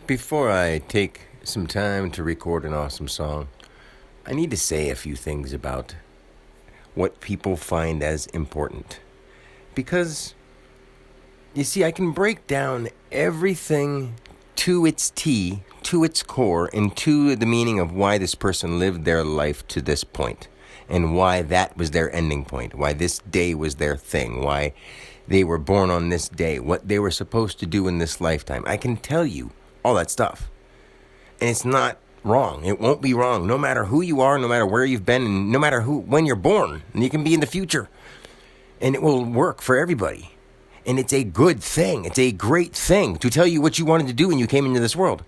Before I take some time to record an awesome song, I need to say a few things about what people find as important. Because, you see, I can break down everything to its T, to its core, and to the meaning of why this person lived their life to this point, and why that was their ending point, why this day was their thing, why they were born on this day, what they were supposed to do in this lifetime. I can tell you all that stuff. And it's not wrong. It won't be wrong, no matter who you are, no matter where you've been, and no matter when you're born. And you can be in the future. And it will work for everybody. And it's a good thing. It's a great thing to tell you what you wanted to do when you came into this world.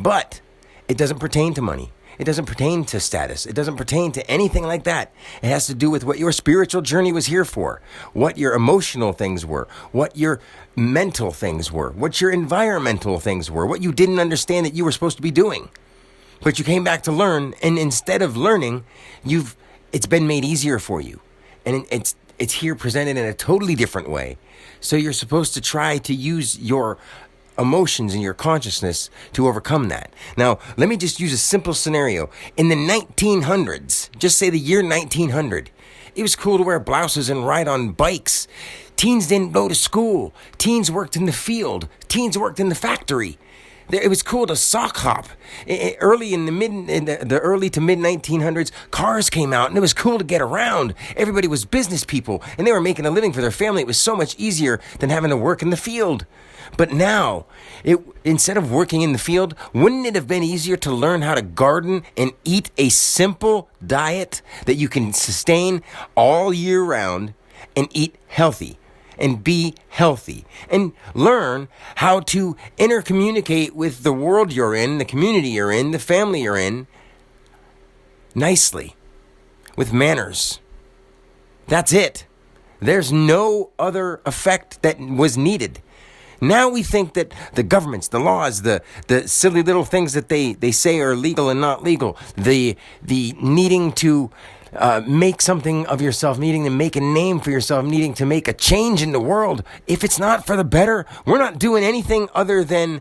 But it doesn't pertain to money. It doesn't pertain to status. It doesn't pertain to anything like that. It has to do with what your spiritual journey was here for, what your emotional things were, what your mental things were, what your environmental things were, what you didn't understand that you were supposed to be doing. But you came back to learn, and instead of learning, it's been made easier for you. And it's here presented in a totally different way. So you're supposed to try to use your emotions and your consciousness to overcome that. Now, let me just use a simple scenario. In the 1900s, just say the year 1900, it was cool to wear blouses and ride on bikes. Teens didn't go to school. Teens worked in the field. Teens worked in the factory. It was cool to sock hop. Early in the early to mid 1900s, cars came out, and it was cool to get around. Everybody was business people, and they were making a living for their family. It was so much easier than having to work in the field. But now, instead of working in the field, wouldn't it have been easier to learn how to garden and eat a simple diet that you can sustain all year round and eat healthy? And be healthy, and learn how to intercommunicate with the world you're in, the community you're in, the family you're in, nicely, with manners. That's it. There's no other effect that was needed. Now we think that the governments, the laws, the silly little things that they say are legal and not legal, the needing to make something of yourself, needing to make a name for yourself, needing to make a change in the world. If it's not for the better, we're not doing anything other than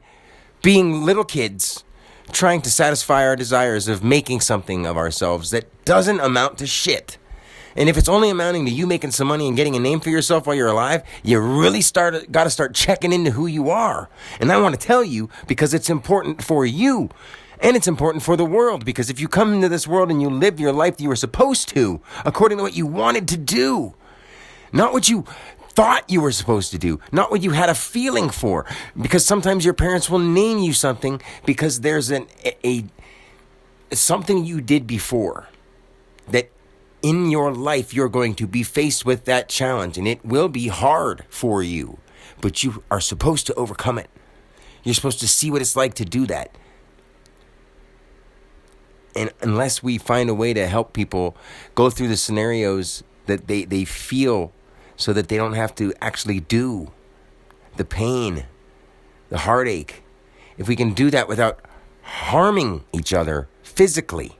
being little kids trying to satisfy our desires of making something of ourselves that doesn't amount to shit. And if it's only amounting to you making some money and getting a name for yourself while you're alive, you really got to start checking into who you are. And I want to tell you, because it's important for you. And it's important for the world, because if you come into this world and you live your life that you were supposed to, according to what you wanted to do, not what you thought you were supposed to do, not what you had a feeling for, because sometimes your parents will name you something because there's something you did before that in your life you're going to be faced with that challenge, and it will be hard for you, but you are supposed to overcome it. You're supposed to see what it's like to do that. And unless we find a way to help people go through the scenarios that they feel so that they don't have to actually do the pain, the heartache, if we can do that without harming each other physically,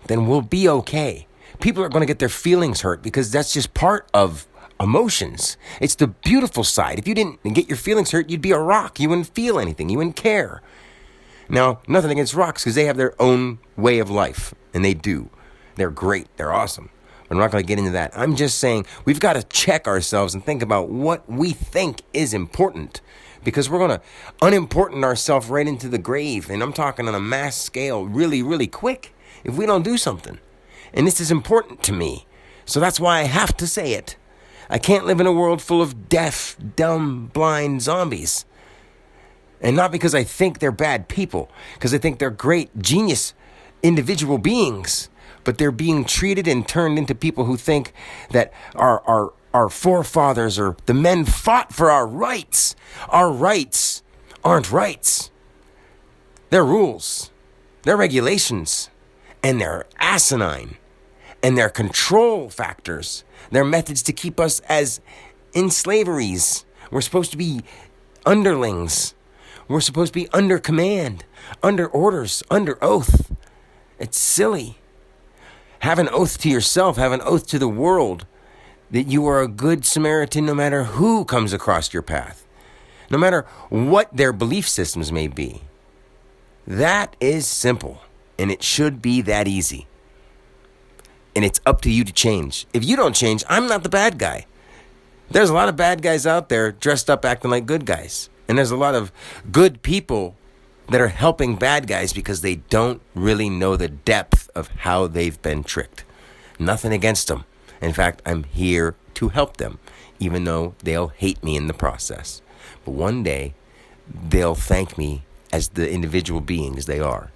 then we'll be okay. People are going to get their feelings hurt because that's just part of emotions. It's the beautiful side. If you didn't get your feelings hurt, you'd be a rock. You wouldn't feel anything. You wouldn't care. Now, nothing against rocks, because they have their own way of life, and they do. They're great. They're awesome. But I'm not going to get into that. I'm just saying we've got to check ourselves and think about what we think is important, because we're going to unimportant ourselves right into the grave, and I'm talking on a mass scale really, really quick if we don't do something. And this is important to me, so that's why I have to say it. I can't live in a world full of deaf, dumb, blind zombies. And not because I think they're bad people, because I think they're great, genius individual beings, but they're being treated and turned into people who think that our forefathers or the men fought for our rights. Our rights aren't rights. They're rules. They're regulations. And they're asinine. And they're control factors. They're methods to keep us as in slaveries. We're supposed to be underlings. We're supposed to be under command, under orders, under oath. It's silly. Have an oath to yourself. Have an oath to the world that you are a good Samaritan no matter who comes across your path, no matter what their belief systems may be. That is simple, and it should be that easy. And it's up to you to change. If you don't change, I'm not the bad guy. There's a lot of bad guys out there dressed up acting like good guys. And there's a lot of good people that are helping bad guys because they don't really know the depth of how they've been tricked. Nothing against them. In fact, I'm here to help them, even though they'll hate me in the process. But one day, they'll thank me as the individual beings they are.